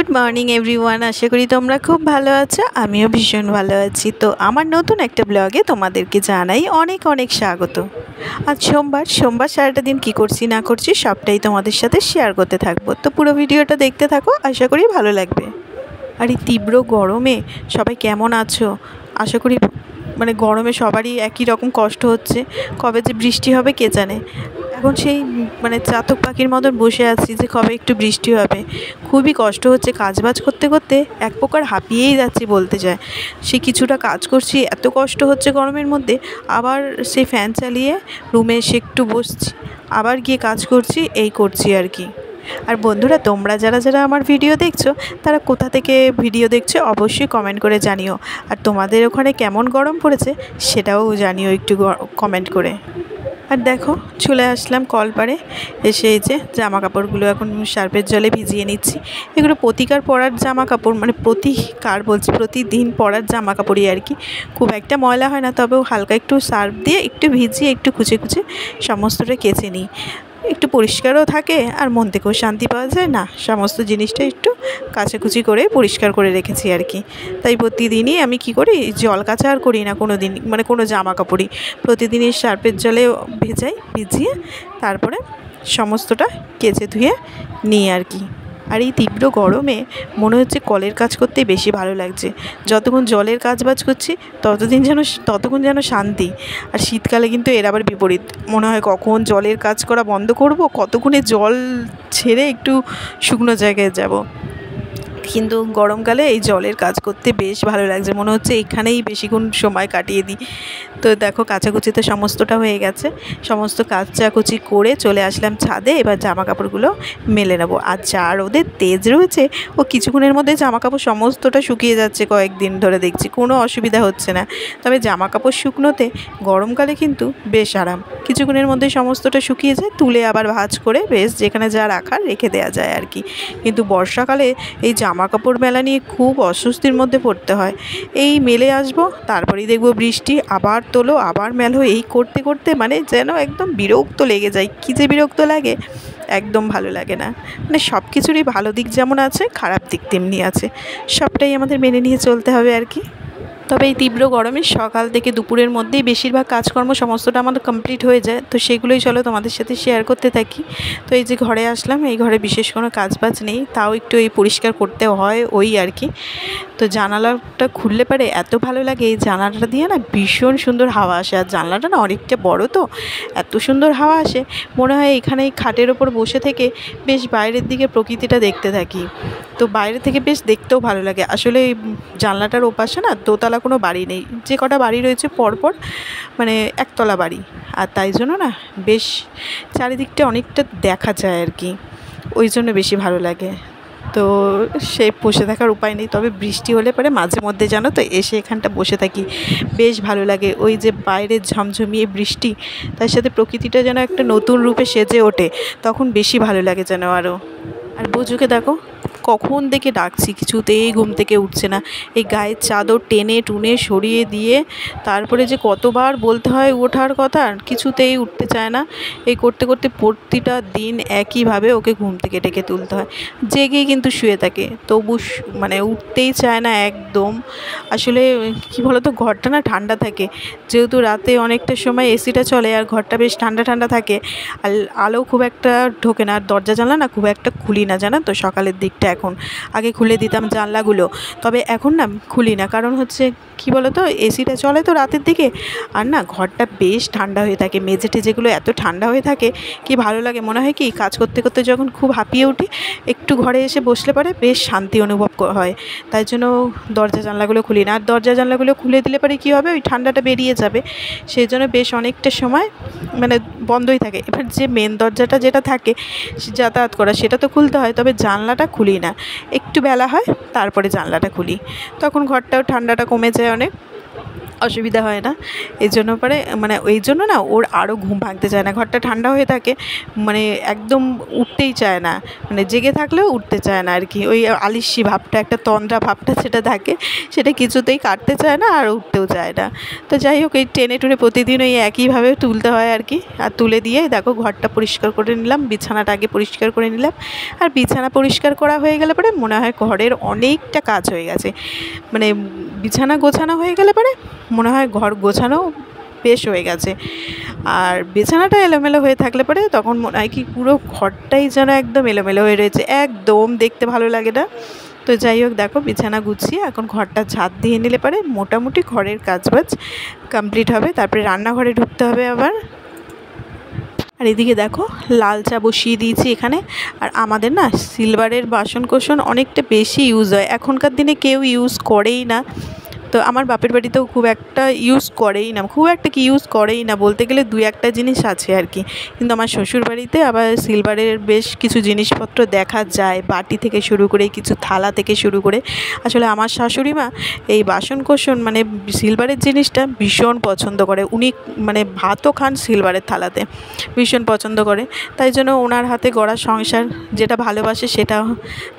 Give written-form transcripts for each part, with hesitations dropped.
Good morning everyone. আশা করি তোমরা খুব ভালো আছো, আমিও ভীষণ ভালো আছি। তো আমার নতুন একটা ব্লগে তোমাদেরকে জানাই অনেক অনেক স্বাগত। আজ সোমবার সারাটা দিন কী করছি না করছি সবটাই তোমাদের সাথে শেয়ার করতে থাকবো। তো পুরো ভিডিওটা দেখতে থাকো, আশা করি ভালো লাগবে। আর এই তীব্র গরমে সবাই কেমন আছো? আশা করি গরমে সবারই একই রকম কষ্ট হচ্ছে। কবে যে বৃষ্টি হবে কে জানে। এখন সেই চাতক পাখির মতন বসে আছি যে কবে একটু বৃষ্টি হবে। খুবই কষ্ট হচ্ছে, কাজবাজ করতে করতে এক প্রকার হাঁপিয়েই যাচ্ছি বলতে যায়। সে কিছুটা কাজ করছি, এত কষ্ট হচ্ছে গরমের মধ্যে। আবার সেই ফ্যান চালিয়ে রুমে এসে একটু বসছি, আবার গিয়ে কাজ করছি, এই করছি আর কি। আর বন্ধুরা, তোমরা যারা যারা আমার ভিডিও দেখছো তারা কোথা থেকে ভিডিও দেখছো অবশ্যই কমেন্ট করে জানিও। আর তোমাদের ওখানে কেমন গরম পড়েছে সেটাও জানিও একটু কমেন্ট করে। আর দেখো, চলে আসলাম কলপাড়ে। এসে এই যে জামা কাপড়গুলো এখন সার্ফের জলে ভিজিয়ে নিচ্ছি। এগুলো প্রতিকার পরার জামা কাপড়, প্রতিদিন পরার জামা কাপড়ই আর কি। খুব একটা ময়লা হয় না, তবেও হালকা একটু সার্ফ দিয়ে একটু ভিজিয়ে একটু কুচে কুচে সমস্তটা কেচে নিই। একটু পরিষ্কারও থাকে আর মন থেকেও শান্তি পাওয়া যায় না, সমস্ত জিনিসটা একটু কাচাকুচি করে পরিষ্কার করে রেখেছি আর কি। তাই প্রতিদিনই আমি কি করি, জল কাচা আর করি না কোনো দিন, কোনো জামা কাপড়ই প্রতিদিনই সার্ফের জলে ভিজিয়ে তারপরে সমস্তটা কেচে ধুয়ে নিই আর কি। আর এই তীব্র গরমে মনে হচ্ছে কলের কাজ করতেই বেশি ভালো লাগছে। যতক্ষণ জলের কাজবাজ করছি ততক্ষণ যেন শান্তি। আর শীতকালে কিন্তু এর আবার বিপরীত, মনে হয় কখন জলের কাজ করা বন্ধ করব, কতক্ষণে জল ছেড়ে একটু শুকনো জায়গায় যাব। কিন্তু গরমকালে এই জলের কাজ করতে বেশ ভালো লাগছে, মনে হচ্ছে এখানেই বেশিক্ষণ সময় কাটিয়ে দিই। তো দেখো, কাচাকুচিতে সমস্তটা হয়ে গেছে। সমস্ত কাচাকুচি করে চলে আসলাম ছাদে। এবার জামা কাপড়গুলো মেলে নেবো। আর যা রোদের তেজ রয়েছে, ও কিছুক্ষণের মধ্যে জামা কাপড় সমস্তটা শুকিয়ে যাচ্ছে। কয়েকদিন ধরে দেখছি কোনো অসুবিধা হচ্ছে না। তবে জামা কাপড় শুকনোতে গরমকালে কিন্তু বেশ আরাম, কিছুক্ষণের মধ্যে সমস্তটা শুকিয়ে যায়, তুলে আবার ভাঁজ করে বেশ যেখানে যা রাখার রেখে দেওয়া যায় আর কি। কিন্তু বর্ষাকালে এই জামা কাপড় মেলা নিয়ে খুব অস্বস্তির মধ্যে পড়তে হয়। এই মেলে আসবো, তারপরেই দেখবো বৃষ্টি, আবার তোলো আবার মেলো, এই করতে করতে যেন একদম বিরক্ত লেগে যায়। কী যে বিরক্ত লাগে, একদম ভালো লাগে না। সব কিছুরই ভালো দিক যেমন আছে, খারাপ দিক তেমনি আছে। সবটাই আমাদের মেনে নিয়ে চলতে হবে আর কি। তবে এই তীব্র গরমে সকাল থেকে দুপুরের মধ্যেই বেশিরভাগ কাজকর্ম সমস্তটা আমাদের কমপ্লিট হয়ে যায়। তো সেগুলোই চলো তোমাদের সাথে শেয়ার করতে থাকি। তো এই যে ঘরে আসলাম, এই ঘরে বিশেষ কোনো কাজবাজ নেই, তাও একটু এই পরিষ্কার করতে হয় ওই আর কি। তো জানালাটা খুললে পারে এত ভালো লাগে, এই জানালাটা দিয়ে না ভীষণ সুন্দর হাওয়া আসে। আর জানলাটা না অনেকটা বড়, তো এত সুন্দর হাওয়া আসে, মনে হয় এখানে এই খাটের ওপর বসে থেকে বেশ বাইরের দিকে প্রকৃতিটা দেখতে থাকি। তো বাইরে থেকে বেশ দেখতেও ভালো লাগে। আসলে এই জানলাটার ওপাশে না দোতলা কোনো বাড়ি নেই, যে কটা বাড়ি রয়েছে পরপর একতলা বাড়ি। আর তাই জন্য না বেশ চারিদিকটা অনেকটা দেখা যায় আর কি, ওই জন্য বেশি ভালো লাগে। তো সে বসে থাকার উপায় নেই, তবে বৃষ্টি হলে পরে মাঝে মধ্যে জানো তো এসে এখানটা বসে থাকি, বেশ ভালো লাগে। ওই যে বাইরে ঝমঝমিয়ে বৃষ্টি, তার সাথে প্রকৃতিটা যেন একটা নতুন রূপে সেজে ওঠে, তখন বেশি ভালো লাগে যেন আরও। আর বুঝুকে দেখো, কখন থেকে ডাকছি, কিছুতেই ঘুম থেকে উঠছে না। এই গায়ের চাদর টেনে টুনে সরিয়ে দিয়ে তারপরে যে কতবার বলতে হয় ওঠার কথা, কিছুতেই উঠতে চায় না। এই করতে করতে প্রতিটা দিন একইভাবে ওকে ঘুম থেকে ডেকে তুলতে হয়। জেগেই কিন্তু শুয়ে থাকে, তবু উঠতেই চায় না একদম। আসলে কি বলতো, ঘরটা না ঠান্ডা থাকে, যেহেতু রাতে অনেকটা সময় এসিটা চলে আর ঘরটা বেশ ঠান্ডা ঠান্ডা থাকে। আর আলো খুব একটা ঢোকে না, আর দরজা জানলা না খুব একটা খুলি না জানো তো সকালের দিকটা। এখন আগে খুলে দিতাম জানলাগুলো, তবে এখন না খুলি না, কারণ হচ্ছে কি বলতো, এসিটা চলে তো রাতের দিকে। আর না ঘরটা বেশ ঠান্ডা হয়ে থাকে, মেঝে টেঝেগুলো এত ঠান্ডা হয়ে থাকে, কি ভালো লাগে। মনে হয় কি কাজ করতে করতে যখন খুব হাঁপিয়ে উঠি, একটু ঘরে এসে বসলে পরে বেশ শান্তি অনুভব হয়। তাই জন্য দরজা জানলাগুলো খুলি না। আর দরজা জানলাগুলো খুলে দিলে পরে কী হবে, ওই ঠান্ডাটা বেরিয়ে যাবে, সেই জন্য বেশ অনেকটা সময় বন্ধই থাকে। এবার যে মেন দরজাটা যেটা থাকে যাতায়াত করা, সেটা তো খুলতে হয়, তবে জানলাটা খুলি না। একটু বেলা হয় তারপরে জানলাটা খুলি, তখন ঘরটাও ঠান্ডাটা কমে যায় অনেক। অসুবিধা হয় না। এই জন্য পরে মানে ওই জন্য না ওর আরও ঘুম ভাঙতে চায় না, ঘরটা ঠান্ডা হয়ে থাকে, মানে একদম উঠতেই চায় না, মানে জেগে থাকলেও উঠতে চায় না আর কি। ওই আলিস্যি ভাবটা, একটা তন্দ্রা ভাবটা যেটা থাকে সেটা কিছুতেই কাটতে চায় না আর উঠতেও চায় না। তো যাই হোক, এই টেনে টুনে প্রতিদিন ওই একইভাবে তুলতে হয় আর কি। আর তুলে দিয়ে দেখো ঘরটা পরিষ্কার করে নিলাম, বিছানাটা আগে পরিষ্কার করে নিলাম। আর বিছানা পরিষ্কার করা হয়ে গেলে পরে মনে হয় ঘরের অনেকটা কাজ হয়ে গেছে, মানে বিছানা গোছানো হয়ে গেলে পরে মনে হয় ঘর গোছানো বেশ হয়ে গেছে। আর বিছানাটা এলোমেলো হয়ে থাকলে পরে তখন মনে হয় কি পুরো ঘরটাই যেন একদম এলোমেলো হয়ে রয়েছে, একদম দেখতে ভালো লাগে না। তো যাই হোক, দেখো বিছানা গুছিয়ে এখন ঘরটা ঝাঁট দিয়ে নিলে পরে মোটামুটি ঘরের কাজবাজ কমপ্লিট হবে। তারপরে রান্নাঘরে ঢুকতে হবে আবার। আর এদিকে দেখো লাল চা বসিয়ে দিয়েছি এখানে। আর আমাদের না সিলভারের বাসন কোসন অনেকটা বেশি ইউজ হয়, এখনকার দিনে কেউ ইউজ করেই না। তো আমার বাপের বাড়িতেও খুব একটা ইউজ করেই না, খুব একটা কি ইউজ করেই না বলতে গেলে, দুই একটা জিনিস আছে আর কি। কিন্তু আমার শ্বশুর বাড়িতে আবার সিলভারের বেশ কিছু জিনিসপত্র দেখা যায়, বাটি থেকে শুরু করে কিছু থালা থেকে শুরু করে। আসলে আমার শাশুড়ি মা এই বাসন কোসন মানে সিলভারের জিনিসটা ভীষণ পছন্দ করে। উনি মানে ভাতও খান সিলভারের থালাতে, ভীষণ পছন্দ করে। তাই জন্য ওনার হাতে গড়া সংসার যেটা ভালোবাসে সেটা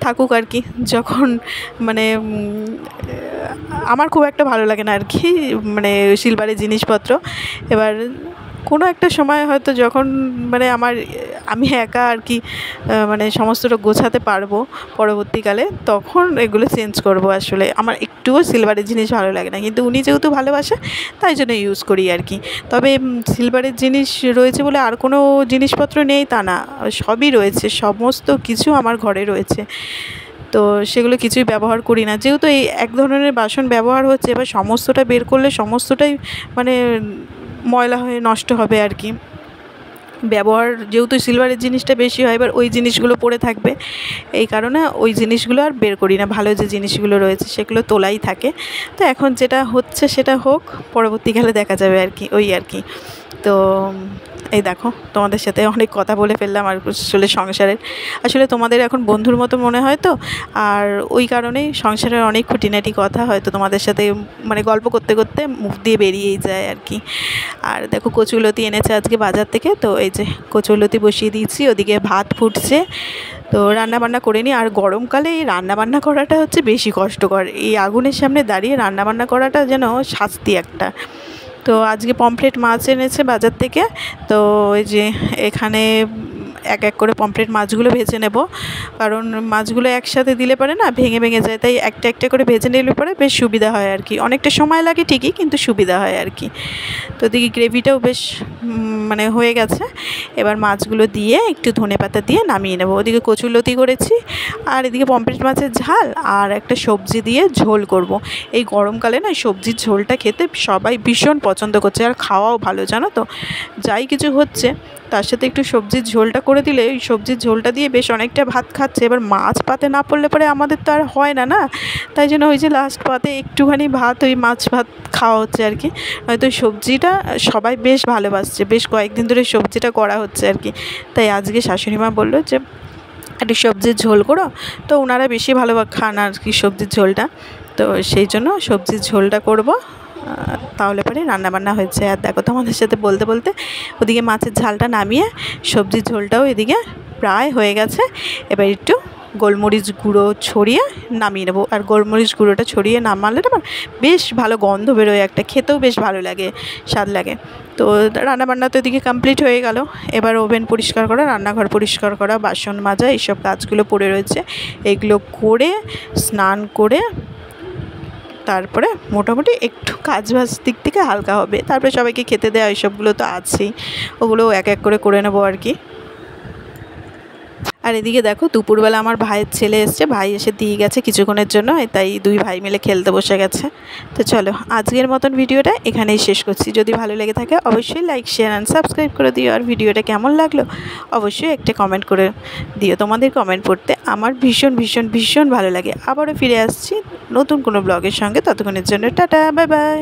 থাকুক আর কি। যখন মানে আমার খুব একটা ভালো লাগে না আর কি মানে সিলভারের জিনিসপত্র। এবার কোনো একটা সময় হয়তো যখন মানে আমি একা আর কি মানে সমস্তটা গোছাতে পারবো পরবর্তীকালে, তখন এগুলো চেঞ্জ করব। আসলে আমার একটুও সিলভারের জিনিস ভালো লাগে না, কিন্তু উনি যেহেতু ভালোবাসে তাই জন্য ইউজ করি আর কি। তবে সিলভারের জিনিস রয়েছে বলে আর কোনো জিনিসপত্র নেই তা না, সবই রয়েছে, সমস্ত কিছু আমার ঘরে রয়েছে। তো সেগুলো কিছুই ব্যবহার করি না, যেহেতু এই এক ধরনের বাসন ব্যবহার হচ্ছে। এবার সমস্তটা বের করলে সমস্তটাই মানে ময়লা হয়ে নষ্ট হবে আর কি। ব্যবহার যেহেতু সিলভারের জিনিসটা বেশি হয়, এবার ওই জিনিসগুলো পড়ে থাকবে, এই কারণে ওই জিনিসগুলো আর বের করি না। ভালো যে জিনিসগুলো রয়েছে সেগুলো তোলাই থাকে। তো এখন যেটা হচ্ছে সেটা হোক, পরবর্তীকালে দেখা যাবে আর কি, ওই আর কি। তো এই দেখো তোমাদের সাথে অনেক কথা বলে ফেললাম আর আসলে সংসারের, আসলে তোমাদের এখন বন্ধুর মতো মনে হয় তো, আর ওই কারণেই সংসারের অনেক খুঁটিনাটি কথা হয়তো তোমাদের সাথে মানে গল্প করতে করতে মুখ দিয়ে বেরিয়েই যায় আর কি। আর দেখো কচুলতি এনেছে আজকে বাজার থেকে, তো এই যে কচুলতি বসিয়ে দিয়েছি, ওদিকে ভাত ফুটছে। তো রান্নাবান্না করে নিই। আর গরমকালে এই রান্নাবান্না করাটা হচ্ছে বেশি কষ্টকর, এই আগুনের সামনে দাঁড়িয়ে রান্নাবান্না করাটা যেন শাস্তি একটা। তো আজকে পমফ্রেট মাছ এনেছে বাজার থেকে, তো ওই যে এখানে এক এক করে পমফ্রেট মাছগুলো ভেজে নেব, কারণ মাছগুলো একসাথে দিলে পরে না ভেঙে ভেঙে যায়, তাই একটা একটা করে ভেজে নিলে পরে বেশ সুবিধা হয় আর কি। অনেকটা সময় লাগে ঠিকই, কিন্তু সুবিধা হয় আর কি। তো দেখি গ্রেভিটাও বেশ মানে হয়ে গেছে। এবার মাছগুলো দিয়ে একটু ধনেপাতা দিয়ে নামিয়ে নেব। ওদিকে কচুরলতি করেছি, আর এদিকে পমফ্রেট মাছের ঝাল আর একটা সবজি দিয়ে ঝোল করব। এই গরমকালে না সবজির ঝোলটা খেতে সবাই ভীষণ পছন্দ করছে, আর খাওয়াও ভালো, জানো তো। যাই কিছু হচ্ছে তার সাথে একটু সবজির ঝোলটা করে দিলে ওই সবজির ঝোলটা দিয়ে বেশ অনেকটা ভাত খাচ্ছে। এবার মাছ পাতে না পড়লে পরে আমাদের তো আর হয় না, তাই জন্য ওই যে লাস্ট পাতে একটুখানি ভাত, ওই মাছ ভাত খাওয়া হচ্ছে আর কি। হয়তো সবজিটা সবাই বেশ ভালোবাসছে, বেশ কয়েকদিন ধরে সবজিটা করা হচ্ছে আর কি। তাই আজকে শাশুড়ি মা বললো যে একটু সবজির ঝোল করো, তো ওনারা বেশি ভালো খান আর কি সবজির ঝোলটা, তো সেই জন্য সবজির ঝোলটা করব। তাহলে পরে রান্নাবান্না হয়েছে। আর দেখো তোমাদের সাথে বলতে বলতে ওদিকে মাছের ঝালটা নামিয়ে সবজির ঝোলটাও এদিকে প্রায় হয়ে গেছে। এবার একটু গোলমরিচ গুঁড়ো ছড়িয়ে নামিয়ে নেবো। আর গোলমরিচ গুঁড়োটা ছড়িয়ে নামালে না বেশ ভালো গন্ধ বেরোয়, একটা খেতেও বেশ ভালো লাগে, স্বাদ লাগে। তো রান্নাবান্না তো এদিকে কমপ্লিট হয়ে গেল। এবার ওভেন পরিষ্কার করা, রান্নাঘর পরিষ্কার করা, বাসন মাজা, এইসব কাজগুলো পড়ে রয়েছে। এগুলো করে স্নান করে তারপরে মোটামুটি একটু কাজবাজ দিক থেকে হালকা হবে, তারপরে সবাইকে খেতে দেওয়া, এইসবগুলো তো আছেই, ওগুলো এক এক করে নেবো আর কি। আর এদিকে দেখো দুপুরবেলা আমার ভাইয়ের ছেলে এসছে, ভাই এসে দিয়ে গেছে কিছুক্ষণের জন্য, তাই দুই ভাই মিলে খেলতে বসে গেছে। তো চলো আজকের মতন ভিডিওটা এখানেই শেষ করছি। যদি ভালো লেগে থাকে অবশ্যই লাইক, শেয়ার অ্যান্ড সাবস্ক্রাইব করে দিও। আর ভিডিওটা কেমন লাগলো অবশ্যই একটা কমেন্ট করে দিও। তোমাদের কমেন্ট পড়তে আমার ভীষণ ভীষণ ভীষণ ভালো লাগে। আবারও ফিরে আসছি নতুন কোনো ব্লগের সঙ্গে, ততক্ষণের জন্য টাটা, বাই বাই।